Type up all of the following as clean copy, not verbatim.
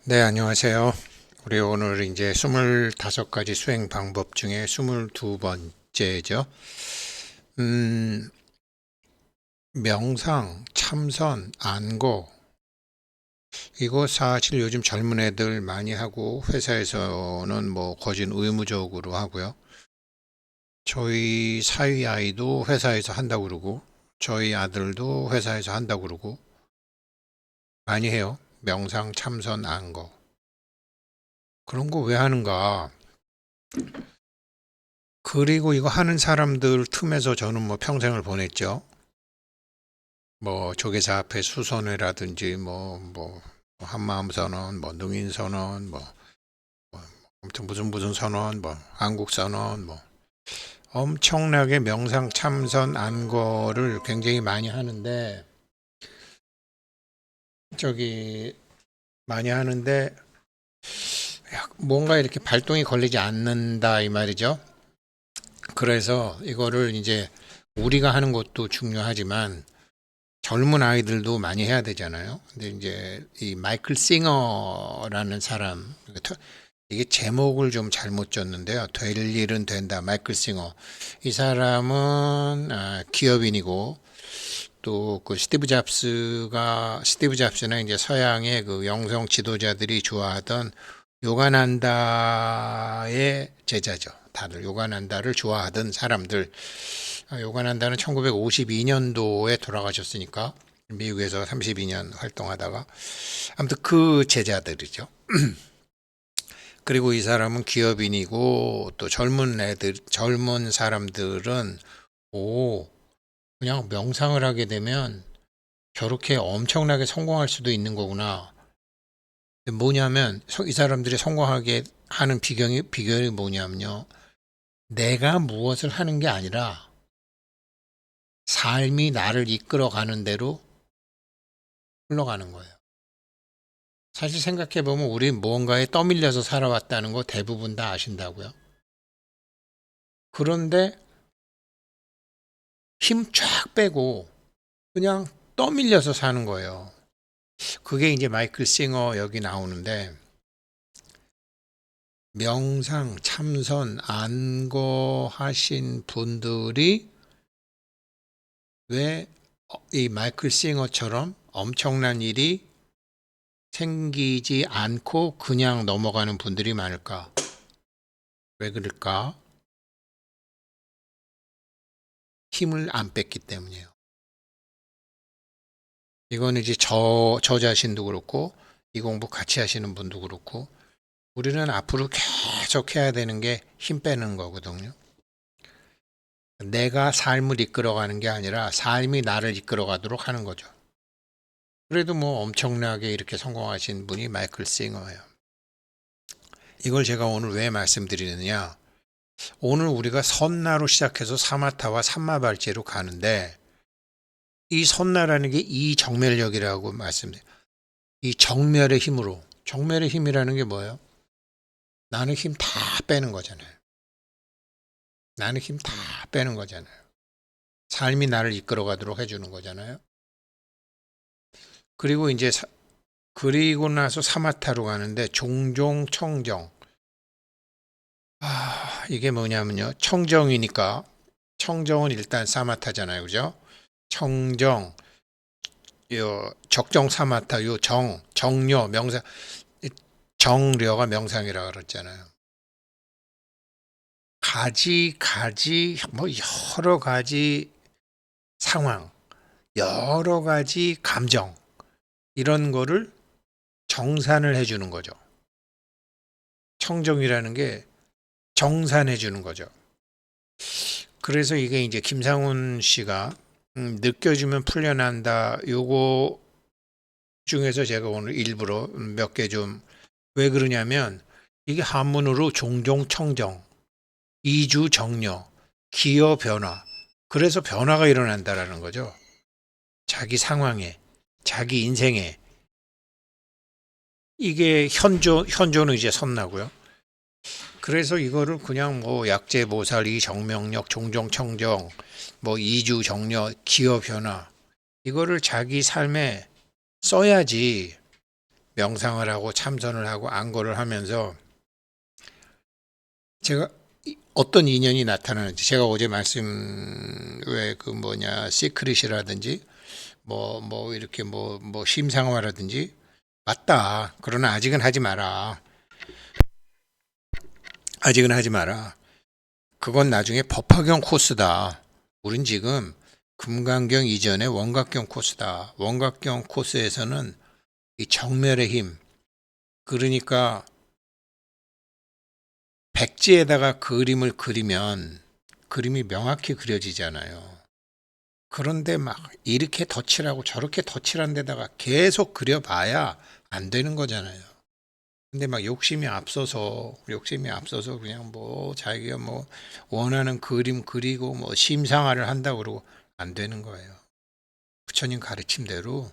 네, 안녕하세요. 우리 오늘 이제 25가지 수행 방법 중에 22번째죠. 음, 명상, 참선, 안고. 이거 사실 요즘 젊은 애들 많이 하고 회사에서는 뭐 거진 의무적으로 하고요. 저희 사위 아이도 회사에서 한다고 그러고, 저희 아들도 회사에서 한다고 그러고, 많이 해요. 명상, 참선, 안고. 그런 거 왜 하는가? 그리고 이거 하는 사람들 틈에서 저는 뭐 평생을 보냈죠. 뭐 조계사 앞에 수선회라든지 뭐 한마음 선언, 뭐 능인 선언, 뭐 아무튼 무슨 선언, 뭐 한국 선언, 뭐 엄청나게 명상 참선 안거를 굉장히 많이 하는데 저기 많이 하는데 뭔가 이렇게 발동이 걸리지 않는다 이 말이죠. 그래서 이거를 이제 우리가 하는 것도 중요하지만 젊은 아이들도 많이 해야 되잖아요. 근데 이제 이 마이클 싱어라는 사람, 이게 제목을 좀 잘못 줬는데요. 될 일은 된다. 마이클 싱어. 이 사람은 기업인이고 또 그 스티브 잡스는 이제 서양의 그 영성 지도자들이 좋아하던 요가난다의 제자죠. 다들 요가난다를 좋아하던 사람들. 요가난다는 1952년도에 돌아가셨으니까 미국에서 32년 활동하다가 아무튼 그 제자들이죠. 그리고 이 사람은 기업인이고 또 젊은 사람들은 오, 그냥 명상을 하게 되면 저렇게 엄청나게 성공할 수도 있는 거구나. 뭐냐면 이 사람들이 성공하게 하는 비결이 뭐냐면요. 내가 무엇을 하는 게 아니라 삶이 나를 이끌어 가는 대로 흘러가는 거예요. 사실 생각해 보면 우리 무언가에 떠밀려서 살아왔다는 거 대부분 다 아신다고요. 그런데 힘 쫙 빼고 그냥 떠밀려서 사는 거예요. 그게 이제 마이클 싱어 여기 나오는데 명상, 참선, 안거 하신 분들이 왜 이 마이클 싱어처럼 엄청난 일이 생기지 않고 그냥 넘어가는 분들이 많을까? 왜 그럴까? 힘을 안 뺐기 때문이에요. 이거는 이제 저 자신도 그렇고, 이 공부 같이 하시는 분도 그렇고, 우리는 앞으로 계속 해야 되는 게 힘 빼는 거거든요. 내가 삶을 이끌어가는 게 아니라 삶이 나를 이끌어가도록 하는 거죠. 그래도 뭐 엄청나게 이렇게 성공하신 분이 마이클 싱어예요. 이걸 제가 오늘 왜 말씀드리느냐. 오늘 우리가 선나로 시작해서 사마타와 삼마발제로 가는데 이 선나라는 게 이 정멸력이라고 말씀드려요. 이 정멸의 힘으로. 정멸의 힘이라는 게 뭐예요? 나는 힘 다 빼는 거잖아요. 나는 힘 다 빼는 거잖아요. 삶이 나를 이끌어 가도록 해주는 거잖아요. 그리고 이제 그리고 나서 사마타로 가는데 종종 청정. 이게 뭐냐면요. 청정이니까 청정은 일단 사마타잖아요. 그죠? 청정, 요 적정 사마타, 요 정료 명상 정료가 명상이라 그랬잖아요. 가지 뭐 여러 가지 상황, 여러 가지 감정 이런 거를 정산을 해 주는 거죠. 청정이라는 게 정산해 주는 거죠. 그래서 이게 이제 김상훈 씨가 느껴주면 풀려난다. 요거 중에서 제가 오늘 일부러 몇 개 좀 왜 그러냐면 이게 한문으로 종종 청정, 이주 정려, 기여 변화. 그래서 변화가 일어난다라는 거죠. 자기 상황에, 자기 인생에. 이게 현조는 이제 선나고요. 그래서 이거를 그냥 뭐 약재 모살이 정명력 종종 청정 뭐 이주 정려 기여 변화 이거를 자기 삶에 써야지 명상을 하고 참선을 하고 안거를 하면서 제가 어떤 인연이 나타나는지, 제가 어제 말씀 왜 그 뭐냐 시크릿이라든지 이렇게 심상화라든지 맞다. 그러나 아직은 하지 마라. 아직은 하지 마라. 그건 나중에 법화경 코스다. 우린 지금 금강경 이전의 원각경 코스다. 원각경 코스에서는 이 정멸의 힘, 그러니까 백지에다가 그림을 그리면 그림이 명확히 그려지잖아요. 그런데 막 이렇게 덧칠하고 저렇게 덧칠한 데다가 계속 그려봐야 안 되는 거잖아요. 근데 막 욕심이 앞서서 그냥 자기가 원하는 그림 그리고 심상화를 한다고 그러고 안 되는 거예요. 부처님 가르침대로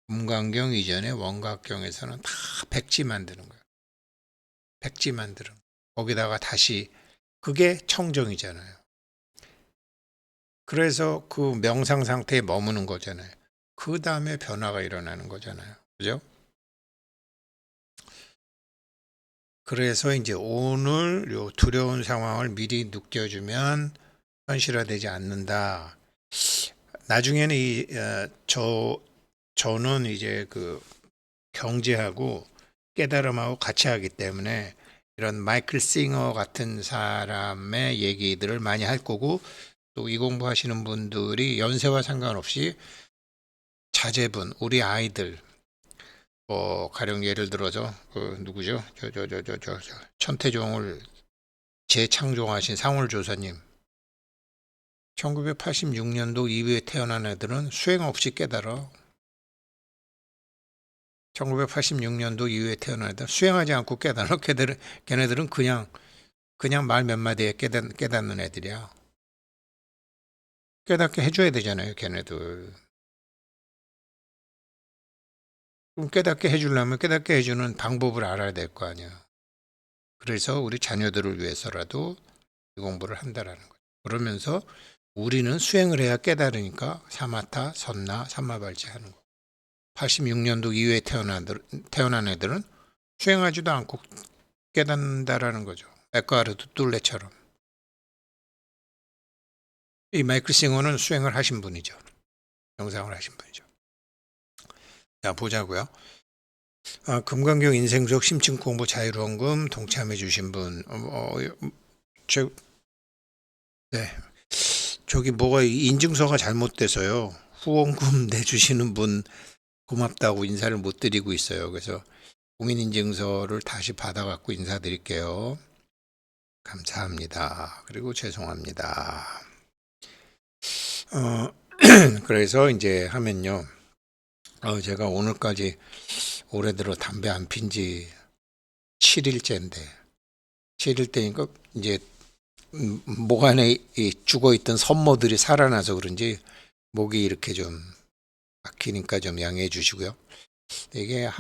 금강경 이전에 원각경에서는 다 백지 만드는 거예요. 백지 만드는 거예요. 거기다가 다시 그게 청정이잖아요. 그래서 그 명상 상태에 머무는 거잖아요. 그 다음에 변화가 일어나는 거잖아요. 그죠? 그래서 이제 오늘 요 두려운 상황을 미리 느껴주면 현실화되지 않는다. 나중에는 저는 이제 그 경제하고 깨달음하고 같이 하기 때문에 이런 마이클 싱어 같은 사람의 얘기들을 많이 할 거고, 또 이 공부하시는 분들이 연세와 상관없이 자제분, 우리 아이들, 가령 예를 들어서 그 누구죠? 천태종을 재창조하신 상울조사님. 1986년도 이후에 태어난 애들은 수행 없이 깨달아. 1986년도 이후에 태어난 애들 수행하지 않고 깨달아. 걔네들은 그냥 말 몇 마디에 깨닫는 애들이야. 깨닫게 해줘야 되잖아요, 걔네들. 그럼 깨닫게 해주려면 깨닫게 해주는 방법을 알아야 될 거 아니야. 그래서 우리 자녀들을 위해서라도 이 공부를 한다라는 거죠. 그러면서 우리는 수행을 해야 깨달으니까 사마타, 선나, 삼마발치 하는 거. 86년도 이후에 태어난 애들은 수행하지도 않고 깨닫는다라는 거죠. 에크하르트 둘레처럼. 이 마이클 싱어는 수행을 하신 분이죠. 명상을 하신 분이죠. 자, 보자고요. 금강경 인생수업 심층 공부 자유로운금 동참해 주신 분. 네. 저기 뭐가 인증서가 잘못돼서요. 후원금 내주시는 분 고맙다고 인사를 못 드리고 있어요. 그래서 공인인증서를 다시 받아갖고 인사드릴게요. 감사합니다. 그리고 죄송합니다. 그래서 이제 하면요. 제가 오늘까지 올해 들어 담배 안 핀 지 7일째인데, 7일째니까 이제 목 안에 죽어있던 섬모들이 살아나서 그런지 목이 이렇게 좀 막히니까 좀 양해해 주시고요. 제가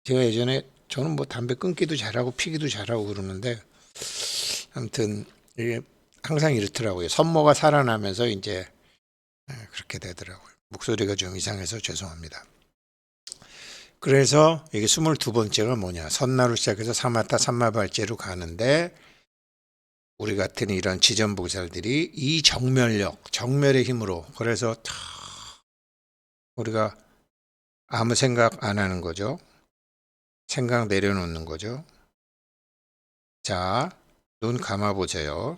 예전에 저는 담배 끊기도 잘하고 피기도 잘하고 그러는데, 아무튼 이게 항상 이렇더라고요. 섬모가 살아나면서 이제 그렇게 되더라고요. 목소리가 좀 이상해서 죄송합니다. 그래서 이게 22번째가 뭐냐. 선나로 시작해서 사마타 삼마발제로 가는데, 우리 같은 이런 지전보살들이 이 정멸의 힘으로, 그래서 우리가 아무 생각 안 하는 거죠. 생각 내려놓는 거죠. 자, 눈 감아보세요.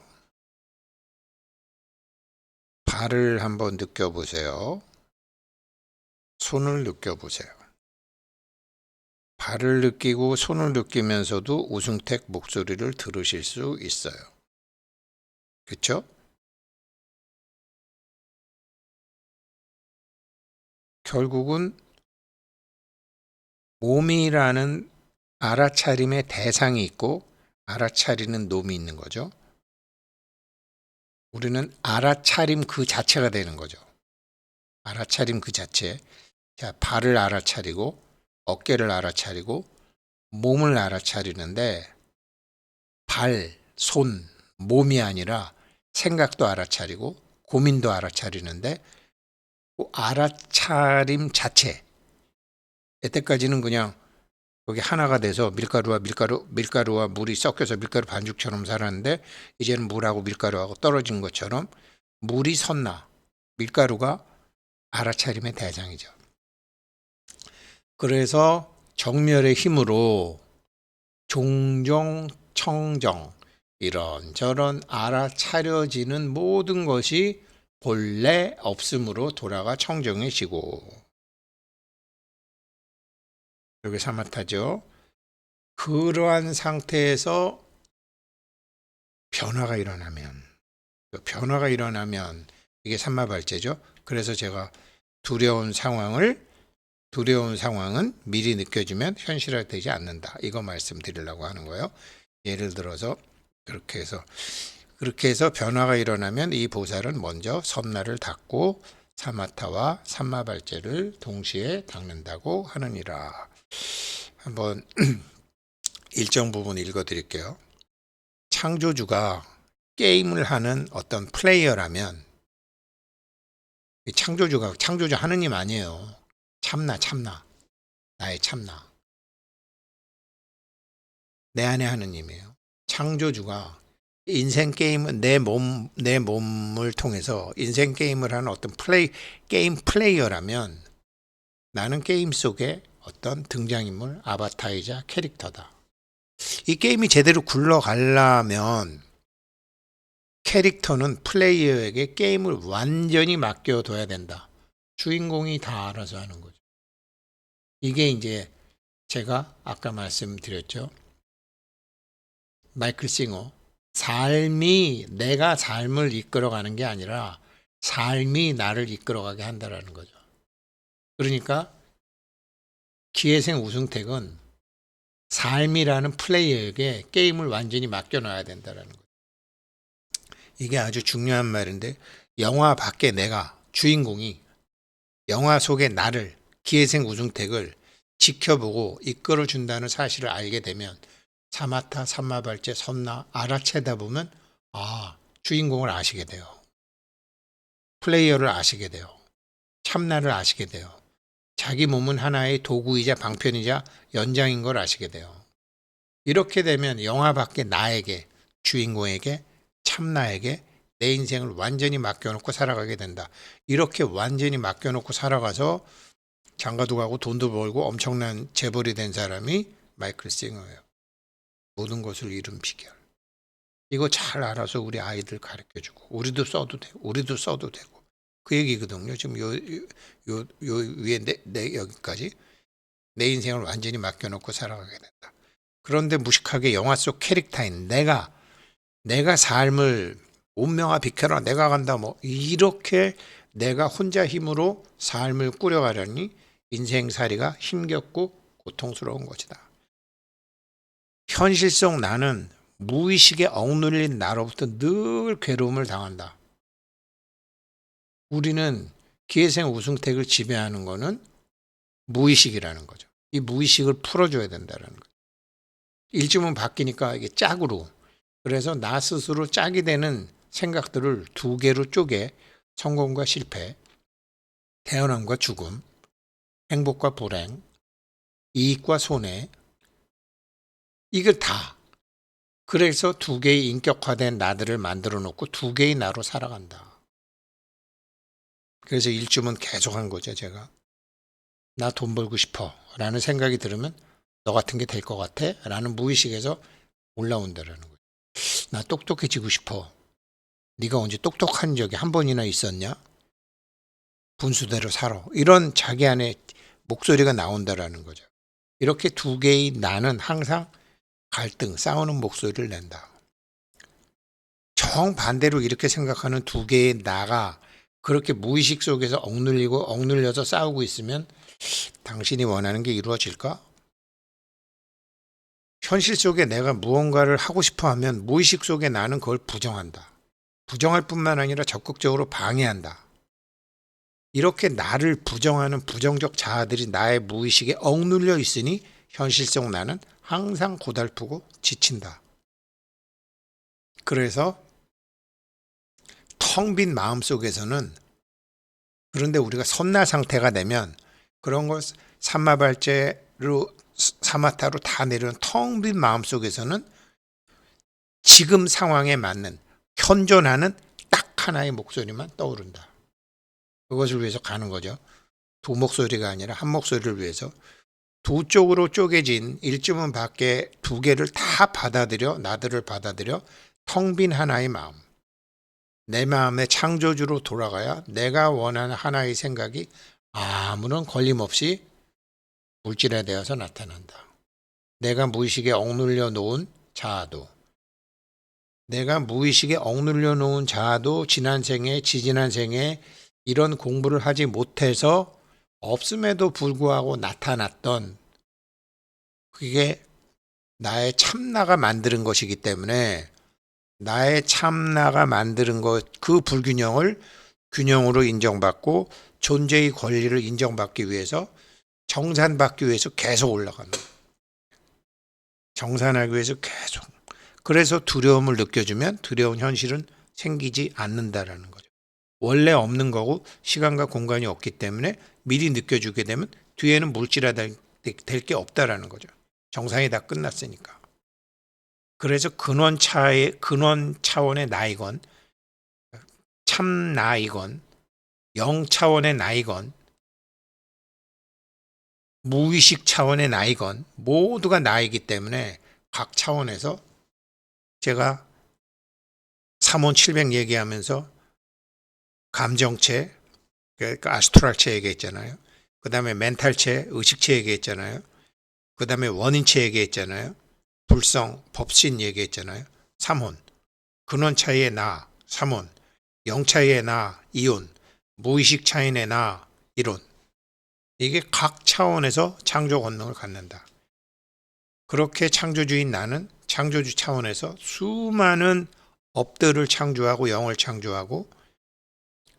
발을 한번 느껴보세요. 손을 느껴보세요. 발을 느끼고 손을 느끼면서도 우승택 목소리를 들으실 수 있어요. 그렇죠? 결국은 몸이라는 알아차림의 대상이 있고 알아차리는 놈이 있는 거죠. 우리는 알아차림 그 자체가 되는 거죠. 알아차림 그 자체. 자, 발을 알아차리고 어깨를 알아차리고 몸을 알아차리는데, 발, 손, 몸이 아니라 생각도 알아차리고 고민도 알아차리는데, 그 알아차림 자체에 여태까지는 그냥 거기 하나가 돼서 밀가루와 물이 섞여서 밀가루 반죽처럼 살았는데 이제는 물하고 밀가루하고 떨어진 것처럼 물이 섰나 밀가루가 알아차림의 대장이죠. 그래서 정멸의 힘으로 종종 청정 이런저런 알아차려지는 모든 것이 본래 없음으로 돌아가 청정해지고 여기 사마타죠. 그러한 상태에서 변화가 일어나면 이게 삼마발제죠. 그래서 제가 두려운 상황은 미리 느껴지면 현실화되지 않는다. 이거 말씀드리려고 하는 거예요. 예를 들어서 그렇게 해서 변화가 일어나면 이 보살은 먼저 섬나를 닦고 사마타와 삼마발제를 동시에 닦는다고 하느니라. 한번 일정 부분 읽어드릴게요. 창조주가 게임을 하는 어떤 플레이어라면 창조주 하느님 아니에요. 참나 나의 참나 내 안의 하느님이에요. 창조주가 인생 게임은 내 몸을 통해서 인생 게임을 하는 어떤 게임 플레이어라면 나는 게임 속에 어떤 등장인물 아바타이자 캐릭터다. 이 게임이 제대로 굴러가려면 캐릭터는 플레이어에게 게임을 완전히 맡겨둬야 된다. 주인공이 다 알아서 하는 거죠. 이게 이제 제가 아까 말씀드렸죠. 마이클 싱어 삶이 내가 삶을 이끌어가는 게 아니라 삶이 나를 이끌어가게 한다라는 거죠. 그러니까 기회생 우승택은 삶이라는 플레이어에게 게임을 완전히 맡겨놔야 된다라는 거죠. 이게 아주 중요한 말인데 영화 밖에 내가 주인공이 영화 속의 나를 기회생 우승택을 지켜보고 이끌어준다는 사실을 알게 되면 사마타, 삼마발제, 섬나 알아채다 보면 주인공을 아시게 돼요. 플레이어를 아시게 돼요. 참나를 아시게 돼요. 자기 몸은 하나의 도구이자 방편이자 연장인 걸 아시게 돼요. 이렇게 되면 영화 밖에 나에게 주인공에게 참나에게 내 인생을 완전히 맡겨놓고 살아가게 된다. 이렇게 완전히 맡겨놓고 살아가서 장가도 가고 돈도 벌고 엄청난 재벌이 된 사람이 마이클 싱어예요. 모든 것을 이룬 비결. 이거 잘 알아서 우리 아이들 가르쳐주고 우리도 써도 되고 그 얘기거든요. 지금 요 위에 여기까지 내 인생을 완전히 맡겨놓고 살아가게 된다. 그런데 무식하게 영화 속 캐릭터인 내가 삶을 운명아 비켜라 내가 간다 이렇게 내가 혼자 힘으로 삶을 꾸려가려니 인생살이가 힘겹고 고통스러운 것이다. 현실 속 나는 무의식에 억눌린 나로부터 늘 괴로움을 당한다. 우리는 기회생 우승택을 지배하는 거는 무의식이라는 거죠. 이 무의식을 풀어줘야 된다는 거죠. 일주면 바뀌니까 이게 짝으로. 그래서 나 스스로 짝이 되는 생각들을 두 개로 쪼개 성공과 실패, 태어남과 죽음, 행복과 불행, 이익과 손해 이걸 다 그래서 두 개의 인격화된 나들을 만들어 놓고 두 개의 나로 살아간다. 그래서 일주면 계속 한 거죠. 제가 나 돈 벌고 싶어 라는 생각이 들으면 너 같은 게 될 것 같아 라는 무의식에서 올라온다라는 거예요. 나 똑똑해지고 싶어. 네가 언제 똑똑한 적이 한 번이나 있었냐? 분수대로 살아. 이런 자기 안에 목소리가 나온다라는 거죠. 이렇게 두 개의 나는 항상 갈등, 싸우는 목소리를 낸다. 정반대로 이렇게 생각하는 두 개의 나가 그렇게 무의식 속에서 억눌려서 싸우고 있으면 당신이 원하는 게 이루어질까? 현실 속에 내가 무언가를 하고 싶어 하면 무의식 속에 나는 그걸 부정한다. 부정할 뿐만 아니라 적극적으로 방해한다. 이렇게 나를 부정하는 부정적 자아들이 나의 무의식에 억눌려 있으니 현실 속 나는 항상 고달프고 지친다. 그래서 텅 빈 마음 속에서는 그런데 우리가 섬나 상태가 되면 그런 걸 삼마발제로 사마타로 다 내려놓은 텅 빈 마음속에서는 지금 상황에 맞는 현존하는 딱 하나의 목소리만 떠오른다. 그것을 위해서 가는 거죠. 두 목소리가 아니라 한 목소리를 위해서 두 쪽으로 쪼개진 일주문 밖에 두 개를 다 받아들여, 나들을 받아들여 텅 빈 하나의 마음, 내 마음의 창조주로 돌아가야 내가 원하는 하나의 생각이 아무런 걸림없이 물질화되어서 나타난다. 내가 무의식에 억눌려 놓은 자아도, 내가 무의식에 억눌려 놓은 자아도 지난 생에, 지지난 생에 이런 공부를 하지 못해서 없음에도 불구하고 나타났던, 그게 나의 참나가 만드는 것이기 때문에 나의 참나가 만드는 것, 그 불균형을 균형으로 인정받고 존재의 권리를 인정받기 위해서, 정산받기 위해서 계속 올라가는 거예요. 정산하기 위해서 계속. 그래서 두려움을 느껴주면 두려운 현실은 생기지 않는다라는 거죠. 원래 없는 거고 시간과 공간이 없기 때문에 미리 느껴주게 되면 뒤에는 물질화될 게 없다라는 거죠. 정상이 다 끝났으니까. 그래서 근원 차원의 나이건 참 나이건 영 차원의 나이건 무의식 차원의 나이건 모두가 나이기 때문에 각 차원에서, 제가 3원700 얘기하면서 감정체, 그러니까 아스트랄체 얘기했잖아요. 그 다음에 멘탈체, 의식체 얘기했잖아요. 그 다음에 원인체 얘기했잖아요. 불성, 법신 얘기했잖아요. 3혼, 근원 차이의 나, 3혼, 영 차이의 나, 이혼, 무의식 차이의 나, 이론. 이게 각 차원에서 창조 권능을 갖는다. 그렇게 창조주인 나는 창조주 차원에서 수많은 업들을 창조하고 영을 창조하고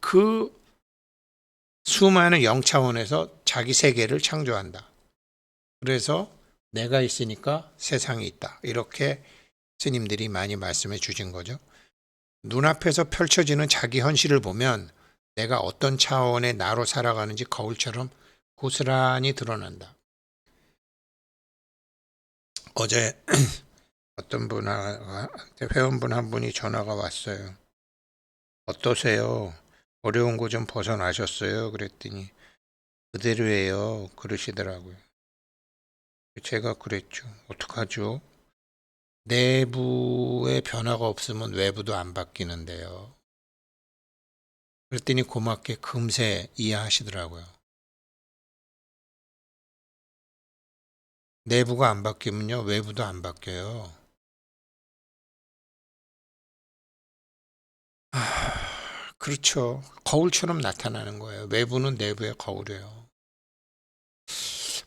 그 수많은 영 차원에서 자기 세계를 창조한다. 그래서 내가 있으니까 세상이 있다. 이렇게 스님들이 많이 말씀해 주신 거죠. 눈앞에서 펼쳐지는 자기 현실을 보면 내가 어떤 차원의 나로 살아가는지 거울처럼 고스란히 드러난다. 어제 어떤 회원분 한 분이 전화가 왔어요. 어떠세요? 어려운 거 좀 벗어나셨어요? 그랬더니 그대로예요. 그러시더라고요. 제가 그랬죠. 어떡하죠? 내부의 변화가 없으면 외부도 안 바뀌는데요. 그랬더니 고맙게 금세 이해하시더라고요. 내부가 안 바뀌면요, 외부도 안 바뀌어요. 그렇죠. 거울처럼 나타나는 거예요. 외부는 내부의 거울이에요.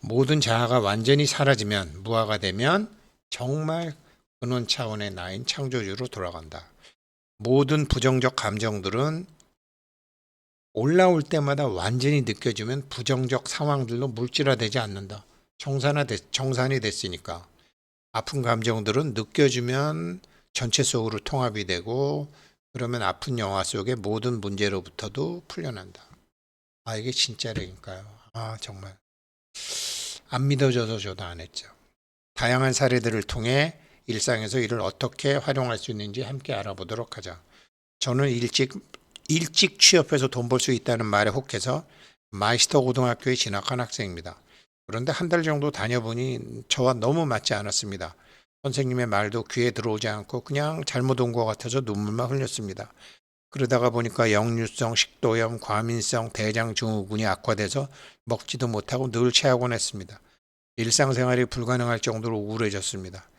모든 자아가 완전히 사라지면, 무아가 되면 정말 근원 차원의 나인 창조주로 돌아간다. 모든 부정적 감정들은 올라올 때마다 완전히 느껴지면 부정적 상황들로 물질화되지 않는다. 정산이 됐으니까. 아픈 감정들은 느껴지면 전체 속으로 통합이 되고, 그러면 아픈 영화 속의 모든 문제로부터도 풀려난다. 아, 이게 진짜라니까요. 아, 정말. 안 믿어져서 저도 안 했죠. 다양한 사례들을 통해 일상에서 이를 어떻게 활용할 수 있는지 함께 알아보도록 하자. 저는 일찍 취업해서 돈 벌 수 있다는 말에 혹해서 마이스터 고등학교에 진학한 학생입니다. 그런데 한 달 정도 다녀보니 저와 너무 맞지 않았습니다. 선생님의 말도 귀에 들어오지 않고 그냥 잘못 온 것 같아서 눈물만 흘렸습니다. 그러다가 보니까 역류성 식도염, 과민성 대장 증후군이 악화돼서 먹지도 못하고 늘 체하곤 했습니다. 일상생활이 불가능할 정도로 우울해졌습니다.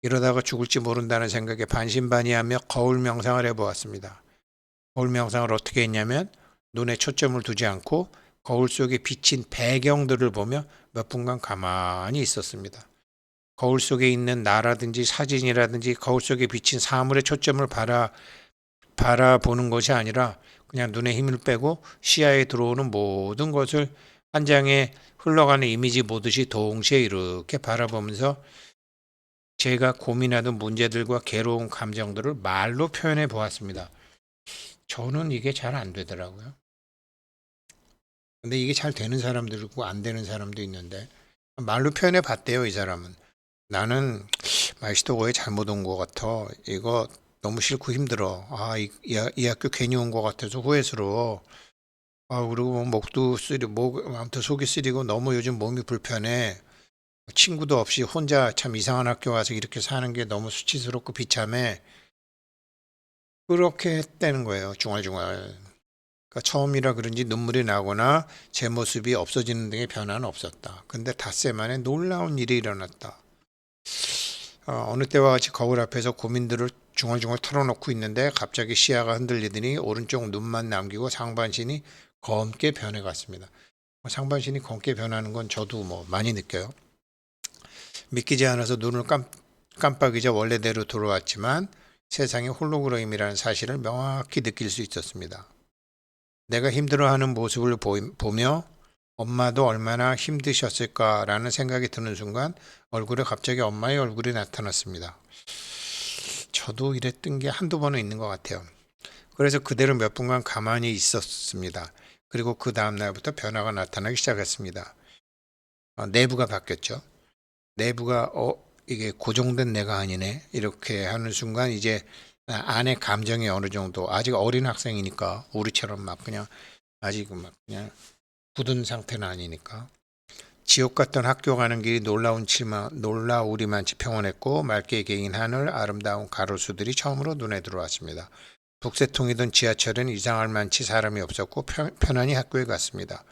이러다가 죽을지 모른다는 생각에 반신반의하며 거울 명상을 해보았습니다. 거울 명상을 어떻게 했냐면 눈에 초점을 두지 않고 거울 속에 비친 배경들을 보며 몇 분간 가만히 있었습니다. 거울 속에 있는 나라든지 사진이라든지 거울 속에 비친 사물의 초점을 바라보는 것이 아니라 그냥 눈에 힘을 빼고 시야에 들어오는 모든 것을 한 장의 흘러가는 이미지 보듯이 동시에 이렇게 바라보면서 제가 고민하던 문제들과 괴로운 감정들을 말로 표현해 보았습니다. 저는 이게 잘 안 되더라고요. 근데 이게 잘 되는 사람도 있고 안 되는 사람도 있는데 말로 표현해 봤대요, 이 사람은. 나는 마이스터고에 잘못 온 것 같아. 이거 너무 싫고 힘들어. 이 학교 괜히 온 것 같아서 후회스러워. 그리고 뭐 목도 쓰리고, 아무튼 속이 쓰리고 너무 요즘 몸이 불편해. 친구도 없이 혼자 참 이상한 학교 와서 이렇게 사는 게 너무 수치스럽고 비참해. 그렇게 했다는 거예요, 중얼중얼. 그러니까 처음이라 그런지 눈물이 나거나 제 모습이 없어지는 등의 변화는 없었다. 근데 닷새 만에 놀라운 일이 일어났다. 어느 때와 같이 거울 앞에서 고민들을 중얼중얼 털어놓고 있는데 갑자기 시야가 흔들리더니 오른쪽 눈만 남기고 상반신이 검게 변해갔습니다. 상반신이 검게 변하는 건 저도 뭐 많이 느껴요. 믿기지 않아서 눈을 깜빡이자 원래대로 돌아왔지만 세상에 홀로그램이라는 사실을 명확히 느낄 수 있었습니다. 내가 힘들어하는 모습을 보며 엄마도 얼마나 힘드셨을까라는 생각이 드는 순간 얼굴에 갑자기 엄마의 얼굴이 나타났습니다. 저도 이랬던 게 한두 번은 있는 것 같아요. 그래서 그대로 몇 분간 가만히 있었습니다. 그리고 그 다음 날부터 변화가 나타나기 시작했습니다. 내부가 바뀌었죠. 내부가 이게 고정된 내가 아니네 이렇게 하는 순간 이제 안에 감정이 어느 정도 아직 어린 학생이니까 우리처럼 막 그냥 아직 막 그냥 굳은 상태는 아니니까 지옥 같던 학교 가는 길이 놀라우리만치 평온했고 맑게 개인 하늘 아름다운 가로수들이 처음으로 눈에 들어왔습니다. 북새통이던 지하철은 이상할 만치 사람이 없었고 편안히 학교에 갔습니다.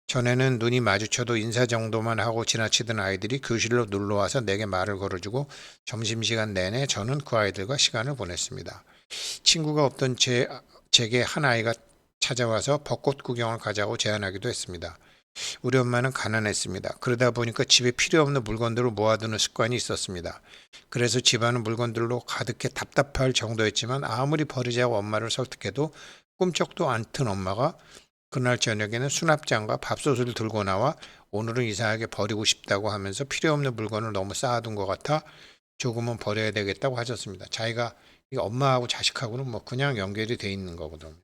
전에는 눈이 마주쳐도 인사 정도만 하고 지나치던 아이들이 교실로 놀러와서 내게 말을 걸어주고 점심시간 내내 저는 그 아이들과 시간을 보냈습니다. 친구가 없던 제게 한 아이가 찾아와서 벚꽃 구경을 가자고 제안하기도 했습니다. 우리 엄마는 가난했습니다. 그러다 보니까 집에 필요 없는 물건들을 모아두는 습관이 있었습니다. 그래서 집안은 물건들로 가득해 답답할 정도였지만 아무리 버리자고 엄마를 설득해도 꿈쩍도 않던 엄마가 그날 저녁에는 수납장과 밥솥을 들고 나와 오늘은 이상하게 버리고 싶다고 하면서 필요 없는 물건을 너무 쌓아둔 것 같아 조금은 버려야 되겠다고 하셨습니다. 자기가 엄마하고 자식하고는 뭐 그냥 연결이 돼 있는 거거든요.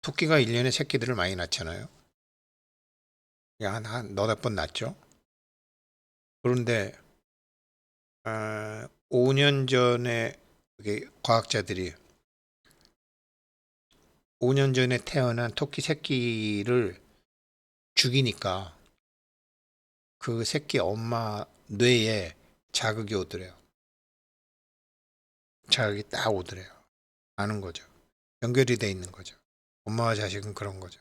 토끼가 1년에 새끼들을 많이 낳잖아요. 한 너댓 번 낳죠. 그런데 5년 전에 과학자들이 5년 전에 태어난 토끼 새끼를 죽이니까 그 새끼 엄마 뇌에 자극이 오더래요. 자극이 딱 오더래요. 아는 거죠. 연결이 돼 있는 거죠. 엄마와 자식은 그런 거죠.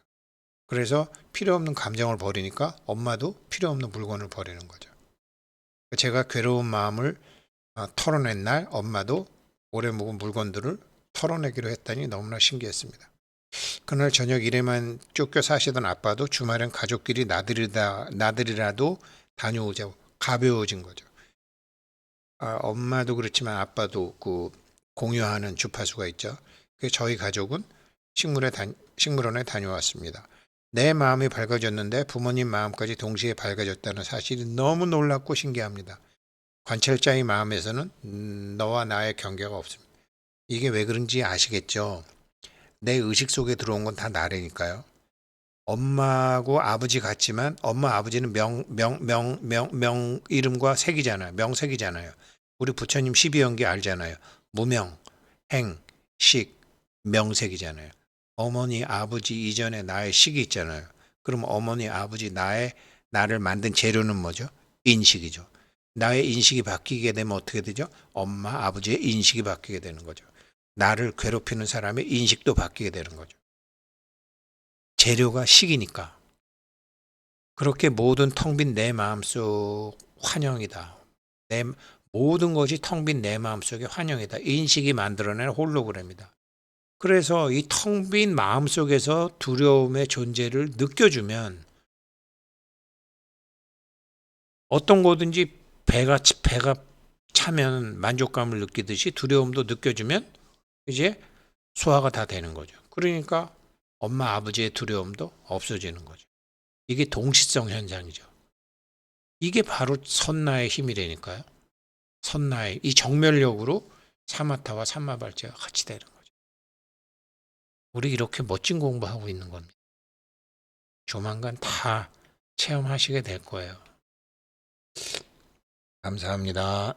그래서 필요 없는 감정을 버리니까 엄마도 필요 없는 물건을 버리는 거죠. 제가 괴로운 마음을 털어낸 날 엄마도 오래 묵은 물건들을 털어내기로 했다니 너무나 신기했습니다. 그날 저녁 일에만 쫓겨 사시던 아빠도 주말엔 가족끼리 나들이라도 다녀오자고 가벼워진 거죠. 엄마도 그렇지만 아빠도 그 공유하는 주파수가 있죠. 그래서 저희 가족은 식물원에 다녀왔습니다. 내 마음이 밝아졌는데 부모님 마음까지 동시에 밝아졌다는 사실이 너무 놀랍고 신기합니다. 관찰자의 마음에서는 너와 나의 경계가 없습니다. 이게 왜 그런지 아시겠죠? 내 의식 속에 들어온 건 다 나래니까요. 엄마하고 아버지 같지만 엄마 아버지는 명 이름과 색이잖아요. 명색이잖아요. 우리 부처님 12연계 알잖아요. 무명, 행, 식, 명색이잖아요. 어머니 아버지 이전에 나의 식이 있잖아요. 그럼 어머니 아버지 나를 만든 재료는 뭐죠? 인식이죠. 나의 인식이 바뀌게 되면 어떻게 되죠? 엄마 아버지의 인식이 바뀌게 되는 거죠. 나를 괴롭히는 사람의 인식도 바뀌게 되는 거죠. 재료가 식이니까. 그렇게 모든 텅 빈 내 마음속 환영이다. 내 모든 것이 텅 빈 내 마음속의 환영이다. 인식이 만들어낸 홀로그램이다. 그래서 이 텅 빈 마음속에서 두려움의 존재를 느껴주면 어떤 거든지 배가 차면 만족감을 느끼듯이 두려움도 느껴주면 이제 소화가 다 되는 거죠. 그러니까 엄마 아버지의 두려움도 없어지는 거죠. 이게 동시성 현상이죠. 이게 바로 선나의 힘이라니까요. 선나의 이 정멸력으로 사마타와 삼마발자가 같이 되는 거죠. 우리 이렇게 멋진 공부하고 있는 겁니다. 조만간 다 체험하시게 될 거예요. 감사합니다.